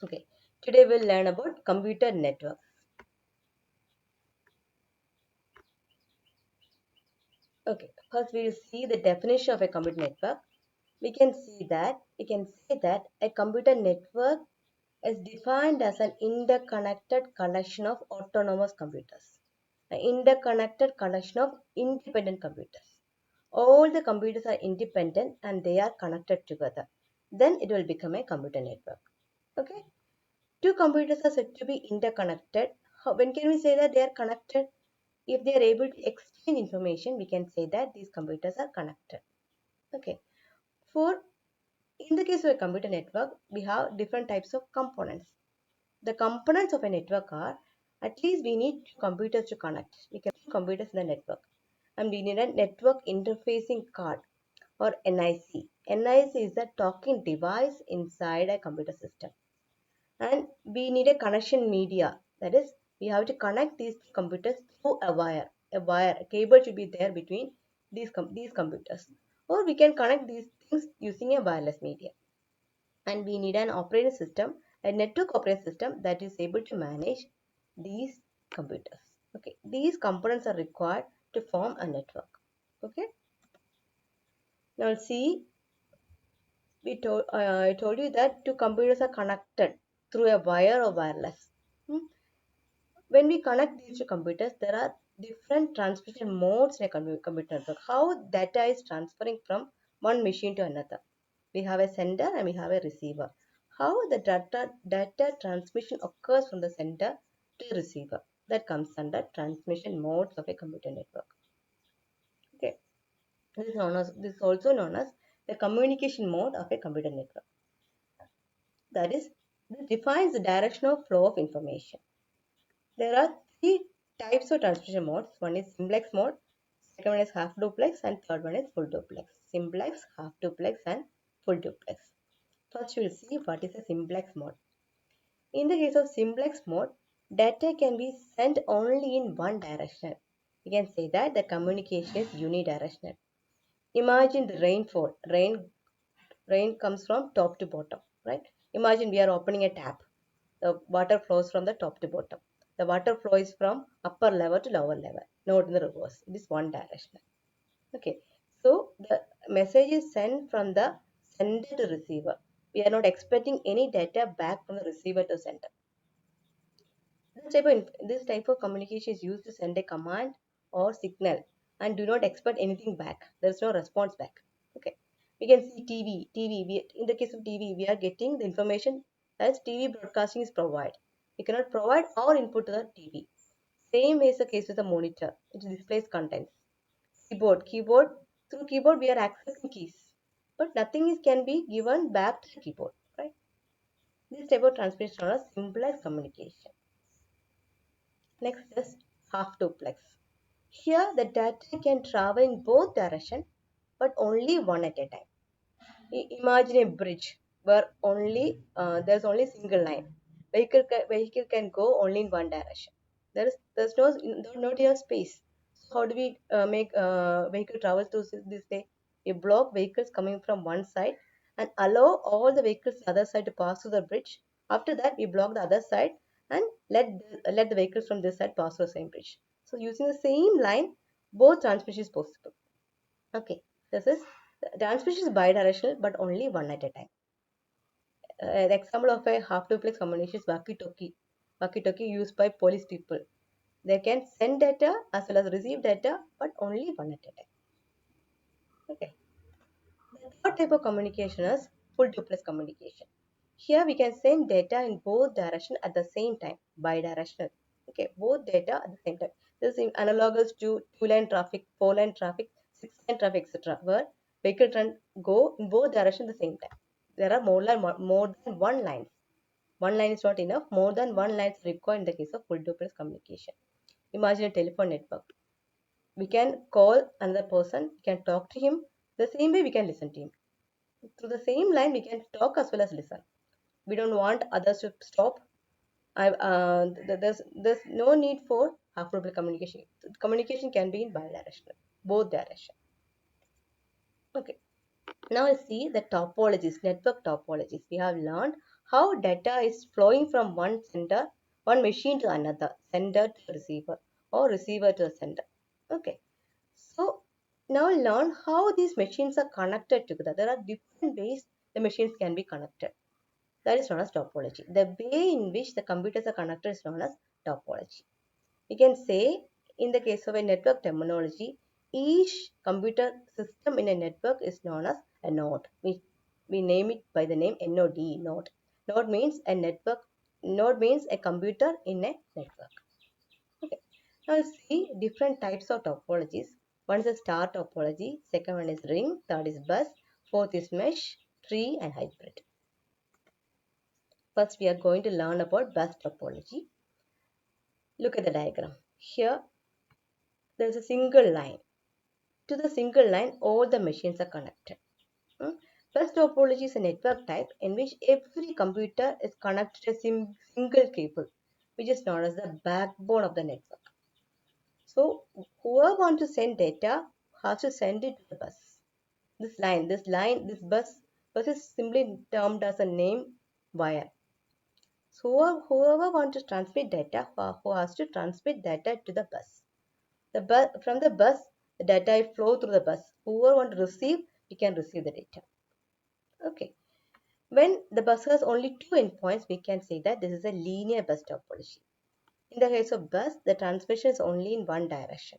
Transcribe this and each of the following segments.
Okay, today we'll learn about computer network. Okay, first we'll see the definition of a computer network. We can say that a computer network is defined as an interconnected collection of autonomous computers. An interconnected collection of independent computers. All the computers are independent and they are connected together. Then it will become a computer network. Okay. Two computers are said to be interconnected. When can we say that they are connected? If they are able to exchange information, we can say that these computers are connected. Okay. For in the case of a computer network, we have different types of components. The components of a network are at least we need two computers to connect. We can two computers in the network, and we need a network interfacing card or NIC. NIC is the talking device inside a computer system, and we need a connection media. That is, we have to connect these computers through a cable should be there between these computers, or we can connect these things using a wireless media. And we need an operating system, a network operating system that is able to manage these computers. Okay, these components are required to form a network. Okay, now see, I told you that two computers are connected through a wire or wireless. Hmm? When we connect these two computers, there are different transmission modes in a computer network. How data is transferring from one machine to another. We have a sender and we have a receiver. How the data transmission occurs from the sender to the receiver. That comes under transmission modes of a computer network. Okay. This is also known as the communication mode of a computer network. That is, this defines the directional flow of information. There are three types of transmission modes. One is simplex mode, second one is half duplex, and third one is full duplex. Simplex, half duplex, and full duplex. First, we will see what is a simplex mode. In the case of simplex mode, data can be sent only in one direction. We can say that the communication is unidirectional. Imagine the rainfall. Rain comes from top to bottom, right? Imagine we are opening a tap. The water flows from the top to bottom. The water flows from upper level to lower level, not in the reverse. It is one directional. Okay. So the message is sent from the sender to receiver. We are not expecting any data back from the receiver to sender. This type of communication is used to send a command or signal and do not expect anything back. There is no response back. Okay. We can see TV. In the case of TV, we are getting the information as TV broadcasting is provided. We cannot provide our input to the TV. Same is the case with the monitor. It displays contents. Keyboard. Through keyboard, we are accessing keys, but nothing is can be given back to the keyboard. Right. This type of transmission is known as simplex communication. Next is half duplex. Here the data can travel in both directions but only one at a time. Imagine a bridge where only there's only single line. Vehicle can go only in one direction. There's not enough space. So how do we make vehicle travel to this day? We block vehicles coming from one side and allow all the vehicles on the other side to pass through the bridge. After that, we block the other side and let the vehicles from this side pass through the same bridge. So using the same line, both transmission is possible. Okay, this is the transmission is bidirectional but only one at a time. The example of a half duplex communication is walkie-talkie. Walkie-talkie used by police people. They can send data as well as receive data, but only one at a time. Okay. The third type of communication is full duplex communication. Here we can send data in both directions at the same time, bidirectional. Okay, both data at the same time. This is analogous to two-line traffic, four-line traffic, six-line traffic, etc., where vehicle can go in both directions at the same time. There are more than one line. One line is not enough. More than one line is required in the case of full duplex communication. Imagine a telephone network. We can call another person, we can talk to him. The same way we can listen to him. Through the same line, we can talk as well as listen. We don't want others to stop. There's no need for half duplex communication. Communication can be in bidirectional, both direction. Okay. Now let's see the topologies, network topologies. We have learned how data is flowing from one machine to another, sender to receiver, or receiver to sender. Okay, so now learn how these machines are connected together. There are different ways the machines can be connected. That is known as topology. The way in which the computers are connected is known as topology. We can say, in the case of a network terminology, each computer system in a network is known as a node. We name it by the name NOD, node. Node means a network, node means a computer in a network. Okay. Now see different types of topologies. One is a star topology, second one is ring, third is bus, fourth is mesh, tree and hybrid. First we are going to learn about bus topology. Look at the diagram. Here there is a single line. To the single line, all the machines are connected. Hmm? Bus topology is a network type in which every computer is connected to a single cable, which is known as the backbone of the network. So, whoever wants to send data has to send it to the bus. This bus is simply termed as a name wire. So, whoever wants to transmit data, who has to transmit data to the bus. From the bus, the data flow through the bus. Whoever want to receive, he can receive the data. Okay. When the bus has only two endpoints, we can say that this is a linear bus topology. In the case of bus, the transmission is only in one direction.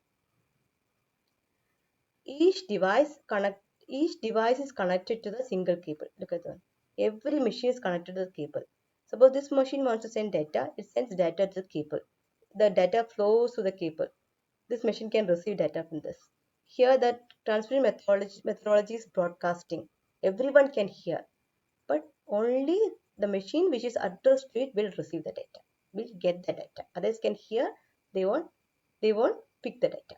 Each device connect each device is connected to the single cable. Look at that. Every machine is connected to the cable. Suppose this machine wants to send data, it sends data to the cable. The data flows to the cable. This machine can receive data from this. Here the transmission methodology is broadcasting. Everyone can hear, but only the machine which is addressed to it will receive the data, will get the data. Others can hear, they won't pick the data.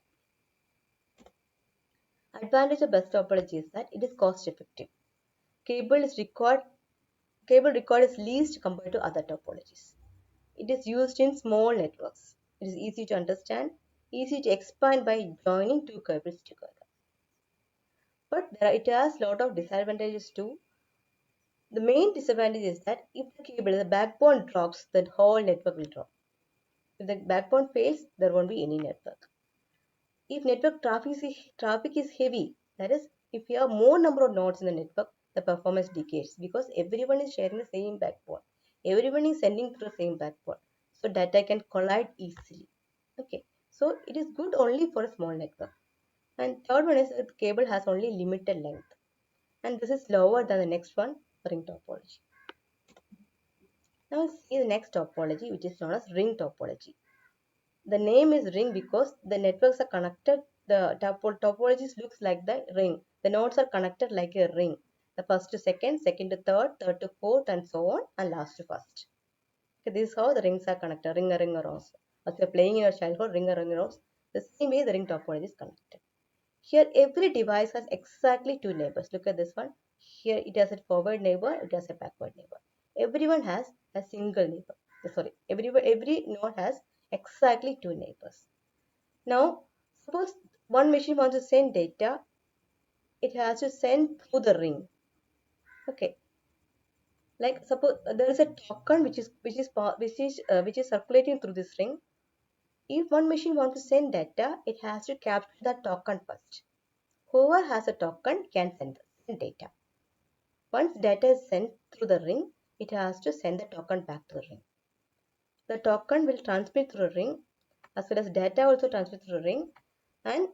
Advantage of bus topology is that it is cost effective. Cable is required Cable record is least compared to other topologies. It is used in small networks. It is easy to understand, easy to expand by joining two cables together. But it has a lot of disadvantages too. The main disadvantage is that if the backbone drops, the whole network will drop. If the backbone fails, there won't be any network. If network traffic is heavy, that is, if you have more number of nodes in the network, the performance decays because everyone is sharing the same backbone. Everyone is sending through the same backbone. So data can collide easily. Okay. So it is good only for a small network. And third one is that the cable has only limited length. And this is lower than the next one, ring topology. Now see the next topology, which is known as ring topology. The name is ring because the networks are connected. The topologies looks like the ring. The nodes are connected like a ring. The first to second, second to third, third to fourth, and so on, and last to first. Okay, this is how the rings are connected. Ring a ring a rose. As you're playing in your childhood, ring a ring a rose. The same way the ring topology is connected. Here, every device has exactly two neighbors. Look at this one. Here, it has a forward neighbor. It has a backward neighbor. Everyone has a single neighbor. Sorry, every node has exactly two neighbors. Now, suppose one machine wants to send data, it has to send through the ring. Okay, like suppose there is a token which is circulating through this ring. If one machine wants to send data, it has to capture that token first. Whoever has a token can send data. Once data is sent through the ring, it has to send the token back to the ring. The token will transmit through the ring as well as data also transmit through the ring. And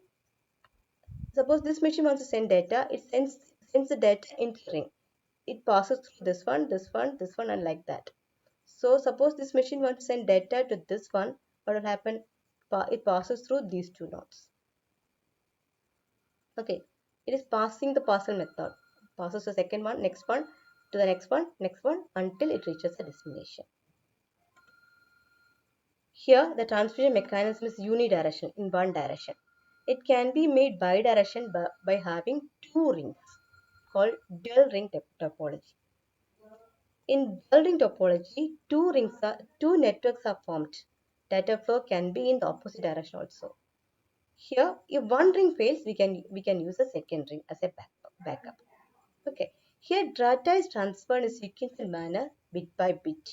suppose this machine wants to send data, it sends the data into the ring. It passes through this one, this one, this one, and like that. So suppose this machine wants to send data to this one, what will happen? It passes through these two nodes. Okay, it is passing the parcel method. Passes the second one, next one, to the next one, until it reaches the destination. Here, the transmission mechanism is unidirectional, in one direction. It can be made bidirectional by having two rings, called dual ring topology. In dual ring topology, two networks are formed. Data flow can be in the opposite direction also. Here, if one ring fails, we can use a second ring as a backup. Okay. Here, data is transferred in a sequential manner bit by bit.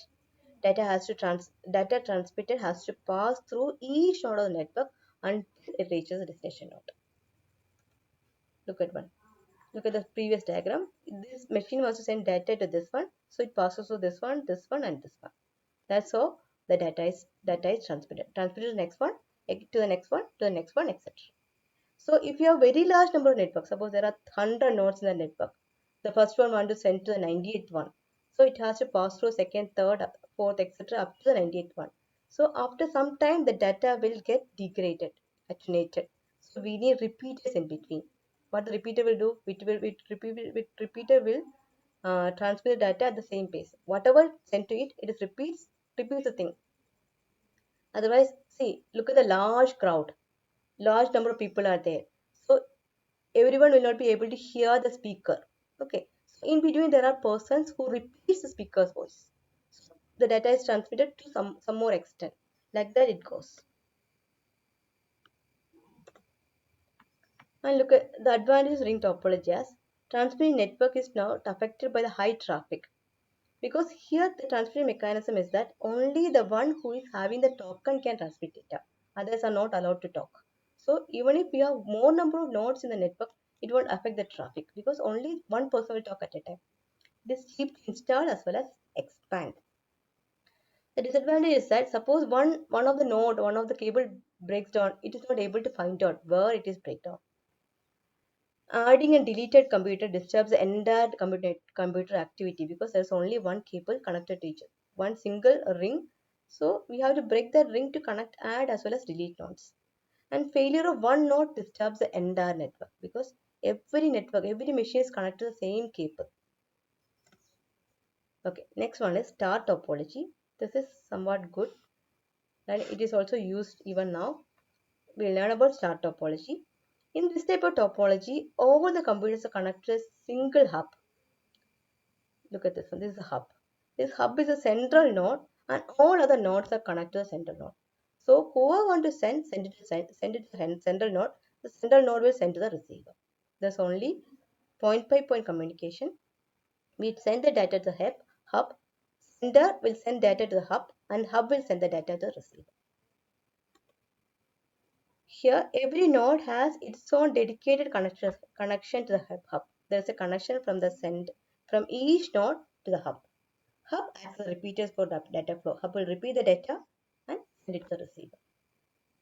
Data transmitted has to pass through each node of the network until it reaches the destination node. Look at one. Look at the previous diagram. This machine wants to send data to this one, so it passes through this one, and this one. That's how the data is transmitted to the next one, to the next one, to the next one, etc. So if you have very large number of networks, suppose there are 100 nodes in the network, the first one want to send to the 98th one. So it has to pass through second, third, fourth, etc. up to the 98th one. So after some time, the data will get degraded, attenuated. So we need repeaters in between. What the repeater will do, repeater will transmit the data at the same pace. Whatever sent to it, it is repeats the thing. Otherwise, see, look at the large crowd, large number of people are there. So everyone will not be able to hear the speaker. Okay, so in between there are persons who repeats the speaker's voice. So the data is transmitted to some more extent. Like that it goes. And look at the advantage of ring topology as transmitting network is now affected by the high traffic. Because here the transmitting mechanism is that only the one who is having the token can transmit data. Others are not allowed to talk. So even if we have more number of nodes in the network, it won't affect the traffic because only one person will talk at a time. This cheap to install as well as expand. The disadvantage is that suppose one of the node, one of the cable breaks down, it is not able to find out where it is breakdown. Adding a deleted computer disturbs the entire computer activity because there's only one cable connected to each other, one single ring. So we have to break that ring to connect, add as well as delete nodes. And failure of one node disturbs the entire network because every machine is connected to the same cable. Okay, next one is star topology. This is somewhat good and it is also used even now. We'll learn about star topology. In this type of topology, all the computers are connected to a single hub. Look at this one. This is a hub. This hub is a central node, and all other nodes are connected to the central node. So whoever want to send it to the central node. The central node will send to the receiver. There's only point by point communication. We send the data to the hub. Sender will send data to the hub, and hub will send the data to the receiver. Here, every node has its own dedicated connection to the hub. There is a connection from each node to the hub. Hub acts as repeaters for data flow. Hub will repeat the data and send it to the receiver.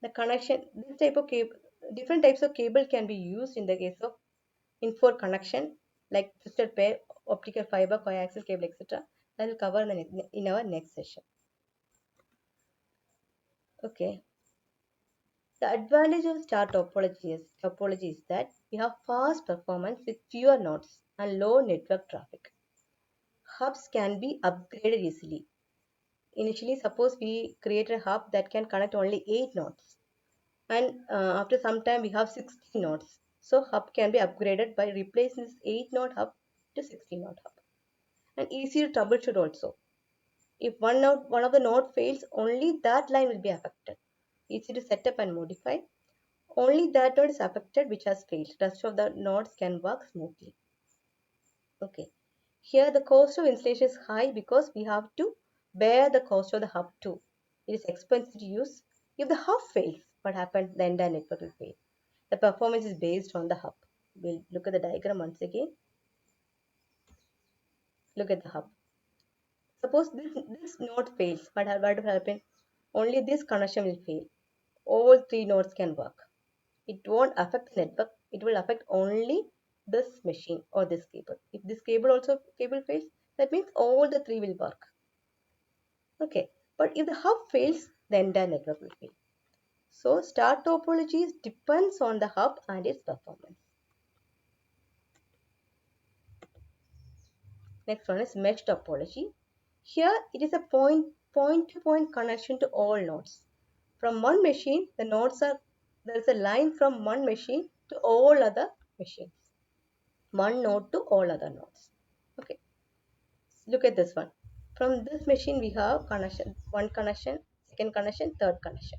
The connection, this type of cable, different types of cable can be used in the case of info connection, like twisted pair, optical fiber, coaxial cable, etc. That will cover in our next session. Okay. The advantage of star topology is that we have fast performance with fewer nodes and low network traffic. Hubs can be upgraded easily. Initially, suppose we create a hub that can connect only 8 nodes, and after some time we have 16 nodes. So hub can be upgraded by replacing this 8 node hub to 16 node hub. And easy to troubleshoot also. If one of the node fails, only that line will be affected. Easy to set up and modify. Only that node is affected which has failed. Rest of the nodes can work smoothly. Okay. Here the cost of installation is high because we have to bear the cost of the hub too. It is expensive to use. If the hub fails, what happens? The entire network will fail. The performance is based on the hub. We'll look at the diagram once again. Look at the hub. Suppose this node fails. What will happen? Only this connection will fail. All three nodes can work. It won't affect the network. It will affect only this machine or this cable. If this cable fails, that means all the three will work. Okay, but if the hub fails, the entire network will fail. So star topology depends on the hub and its performance. Next one is mesh topology. Here it is a point-to-point connection to all nodes. From one machine, there is a line from one machine to all other machines. One node to all other nodes. Okay, look at this one. From this machine we have connection, one connection, second connection, third connection.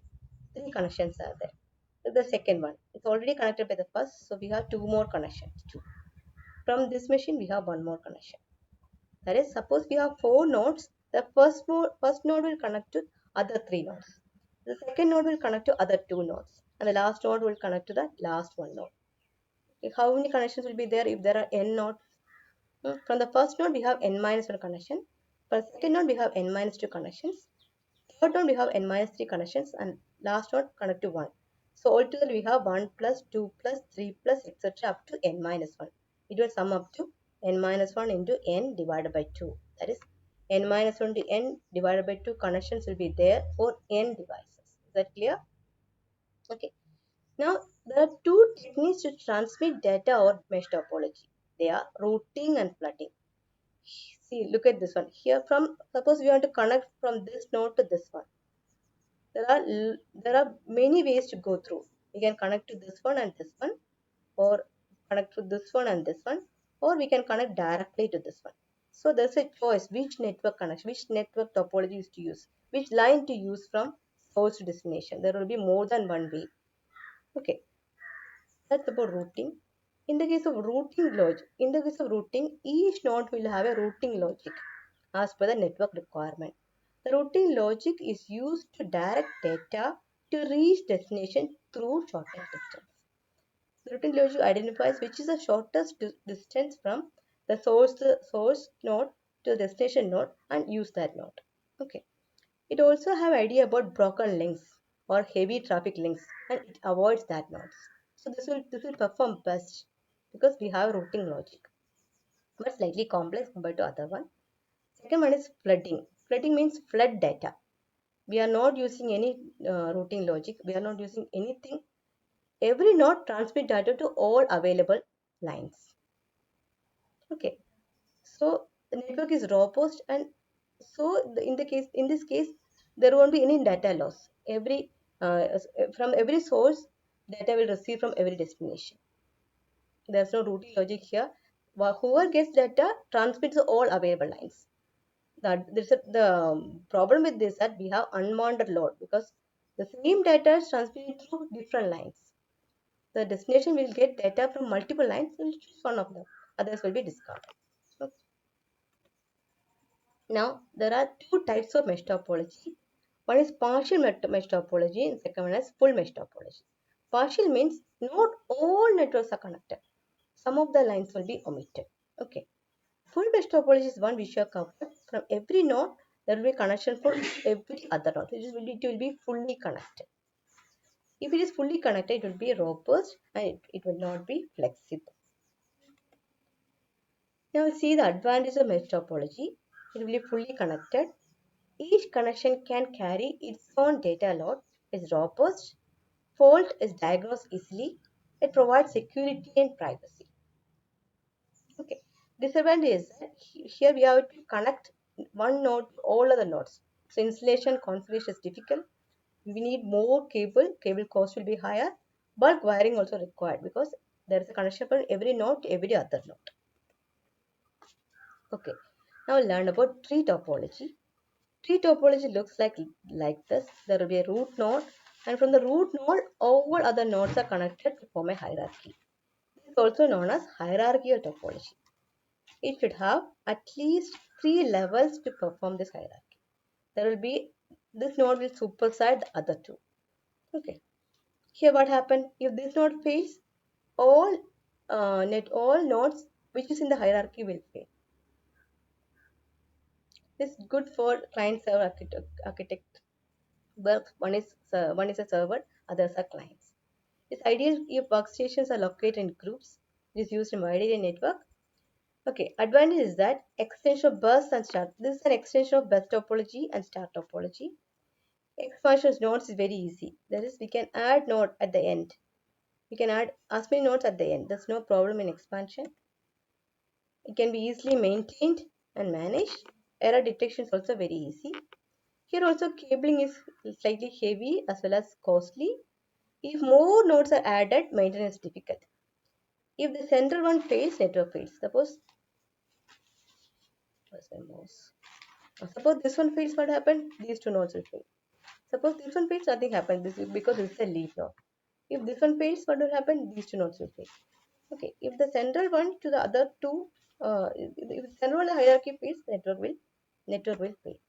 Three connections are there. The second one, it's already connected by the first, so we have two more connections. Two. From this machine we have one more connection. That is, suppose we have 4 nodes, the first node will connect to other 3 nodes. The second node will connect to other 2 nodes, and the last node will connect to the last one node. How many connections will be there if there are n nodes? From the first node we have n minus 1 connection. For the second node we have n minus 2 connections. Third node we have n minus 3 connections, and last node connect to 1. So altogether we have 1 plus 2 plus 3 plus etc. up to n minus 1. It will sum up to n minus 1 into n divided by 2. That is, n minus 1 to n divided by 2 connections will be there for n devices. Is that clear? Okay. Now, there are two techniques to transmit data over mesh topology. They are routing and flooding. See, look at this one. Here from, suppose we want to connect from this node to this one. There are many ways to go through. We can connect to this one and this one, or connect to this one and this one, or we can connect directly to this one. So there's a choice which network connection, which network topology is to use, which line to use from source to destination. There will be more than one way. Okay, that's about routing. In the case of routing, each node will have a routing logic as per the network requirement. The routing logic is used to direct data to reach destination through shortest distance. The routing logic identifies which is the shortest distance from the source node to the destination node and use that node. Okay. It also have idea about broken links or heavy traffic links, and it avoids that nodes. So this will perform best because we have routing logic, but slightly complex compared to other one. Second one is flooding. Flooding means flood data. We are not using any routing logic. We are not using anything. Every node transmit data to all available lines. Okay. So the network is robust, and so in this case there won't be any data loss. From every source, data will receive from every destination. There's no routing logic here. Whoever gets data transmits to all available lines. The problem with this that we have unbounded load because the same data is transmitted through different lines. The destination will get data from multiple lines. We will choose one of them. Others will be discarded. So now there are two types of mesh topology. One is partial mesh topology and second one is full mesh topology. Partial means not all networks are connected. Some of the lines will be omitted. Okay. Full mesh topology is one which you have covered. From every node, there will be connection for every other node. It will be fully connected. If it is fully connected, it will be robust and it will not be flexible. Now see the advantage of mesh topology. It will be fully connected. Each connection can carry its own data load, is robust, fault is diagnosed easily, it provides security and privacy. Okay. Disadvantage is that here we have to connect one node to all other nodes. So installation configuration is difficult. We need more cable cost will be higher. Bulk wiring also required because there is a connection from every node to every other node. Okay. Now learn about tree topology. Tree topology looks like this. There will be a root node, and from the root node, all other nodes are connected to form a hierarchy. This is also known as hierarchical topology. It should have at least 3 levels to perform this hierarchy. There will be this node will supersede the other two. Okay. Here, what happened? If this node fails, all all nodes which is in the hierarchy will fail. This is good for client server architect. Well, one is a server, others are clients. It's ideal if workstations are located in groups. It is used in wide area network. Okay, advantage is that extension of bus and start. This is an extension of bus topology and star topology. Expansion of nodes is very easy. That is, we can add node at the end. We can add as many nodes at the end. There's no problem in expansion. It can be easily maintained and managed. Error detection is also very easy. Here also cabling is slightly heavy as well as costly. If more nodes are added, maintenance is difficult. If the central one fails, network fails. Where's my mouse? Suppose this one fails, what happened? These two nodes will fail. Suppose this one fails, nothing happened. This is because this is a leaf node. If this one fails, what will happen? These two nodes will fail. Okay. If the central one to the other two If the center of the hierarchy fails, network will fail.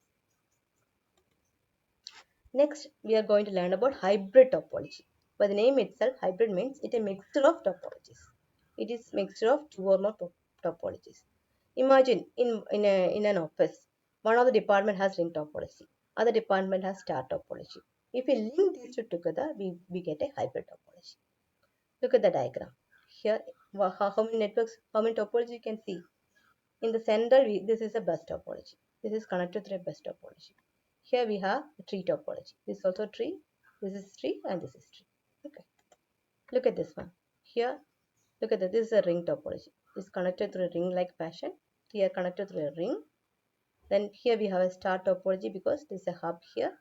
Next, we are going to learn about hybrid topology. By the name itself, hybrid means it is a mixture of topologies. It is mixture of two or more topologies. Imagine in an office, one of the department has ring topology, other department has star topology. If we link these two together, we get a hybrid topology. Look at the diagram. Here, how many networks, how many topology you can see. In the center, this is a bus topology. This is connected through a bus topology. Here we have a tree topology. This is also tree, this is tree, and this is tree. Okay. Look at this one. Here, look at this. This is a ring topology. It's connected through a ring-like fashion. Here connected through a ring. Then here we have a star topology because this is a hub here.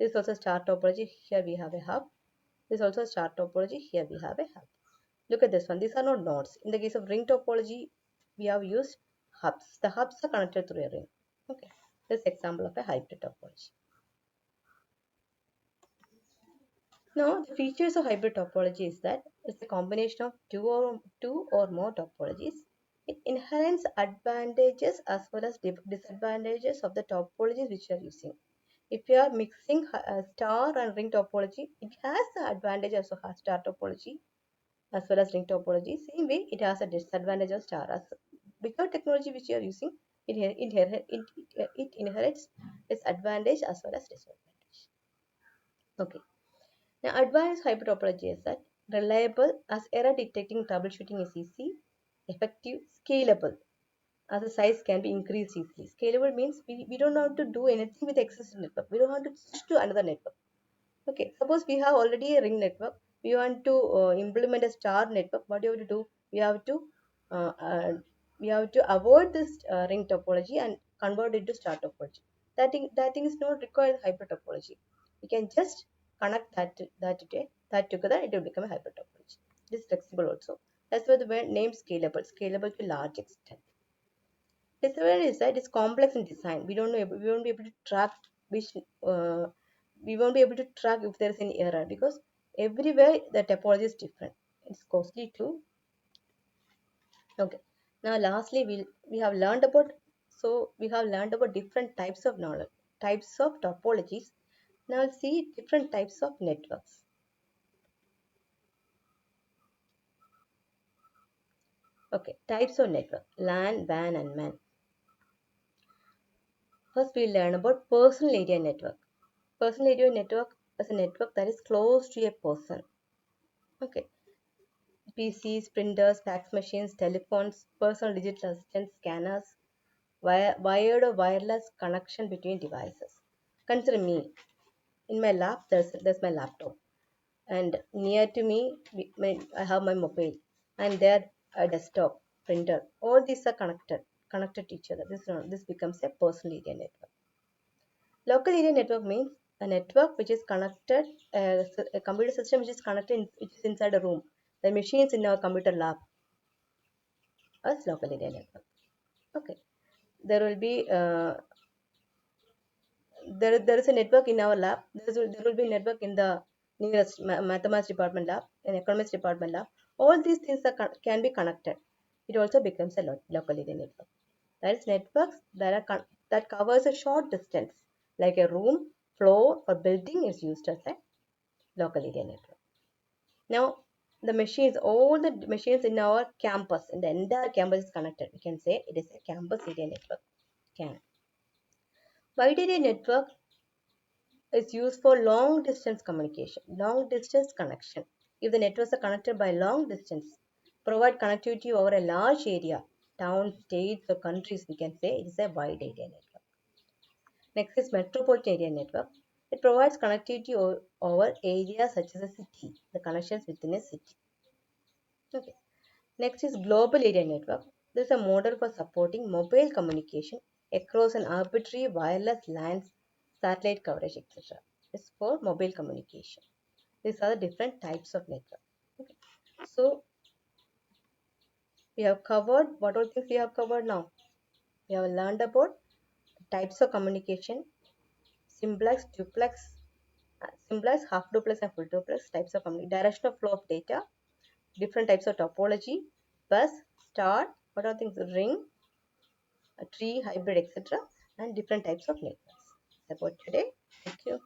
This is also star topology. Here we have a hub. This is also star topology. Here we have a hub. Look at this one. These are not nodes. In the case of ring topology, we have used hubs. The hubs are connected through a ring. Okay. This example of a hybrid topology. Now, the features of hybrid topology is that it's a combination of two or more topologies. It inherits advantages as well as disadvantages of the topologies which you are using. If you are mixing star and ring topology, it has the advantages of a star topology as well as ring topology. Same way, it has a disadvantage of star. As without technology which you are using, it inherits its advantage as well as disadvantage. Okay. Now, advanced hybrid topology is that reliable as error detecting troubleshooting is easy, effective, scalable as the size can be increased easily. Scalable means we don't have to do anything with the existing network. We don't have to switch to another network. Okay, suppose we have already a ring network. We want to implement a star network. What do you have to do? Uh, uh, we have to avoid this ring topology and convert it to star topology. That thing is not required hybrid topology. We can just connect that together. It will become a hybrid topology. It is flexible also. That's why the word name scalable to large extent. Disadvantage is that it's complex in design. We won't be able to track which we won't be able to track if there is any error because everywhere the topology is different. It's costly too. Okay. Now lastly we have learned about different types of knowledge, types of topologies. Now let's see different types of networks. Okay, types of network, LAN, WAN and MAN. First we learn about personal area network. Personal area network is a network that is close to a person. Okay. PCs, printers, fax machines, telephones, personal digital assistants, scanners, wired or wireless connection between devices. Consider me. In my lap, there's my laptop, and near to me, I have my mobile, and there a desktop, printer. All these are connected to each other. This becomes a personal area network. Local area network means a network which is connected, a computer system which is connected, which is inside a room. The machines in our computer lab as local area network. Okay, there will be there is a network in our lab. There will be a network in the nearest mathematics department lab and economics department lab. All these things can be connected. It also becomes a local area network. That is networks that covers a short distance, like a room, floor, or building is used as a local area network. Now, all the machines in our campus, in the entire campus is connected. We can say it is a campus area network. CAN. Wide area network is used for long distance communication, long distance connection. If the networks are connected by long distance, provide connectivity over a large area, towns, states, or countries, we can say it is a wide area network. Next is metropolitan area network. It provides connectivity over areas such as a city, the connections within a city. Okay. Next is global area network. This is a model for supporting mobile communication across an arbitrary wireless LANs, satellite coverage, etc. It's for mobile communication. These are the different types of network. Okay. So we have covered what all things we have covered now. We have learned about types of communication, simplex, half duplex, and full duplex types of communication, directional flow of data, different types of topology, bus, star, What are things? Ring, a tree, hybrid, etc., and different types of networks. That's about today. Thank you.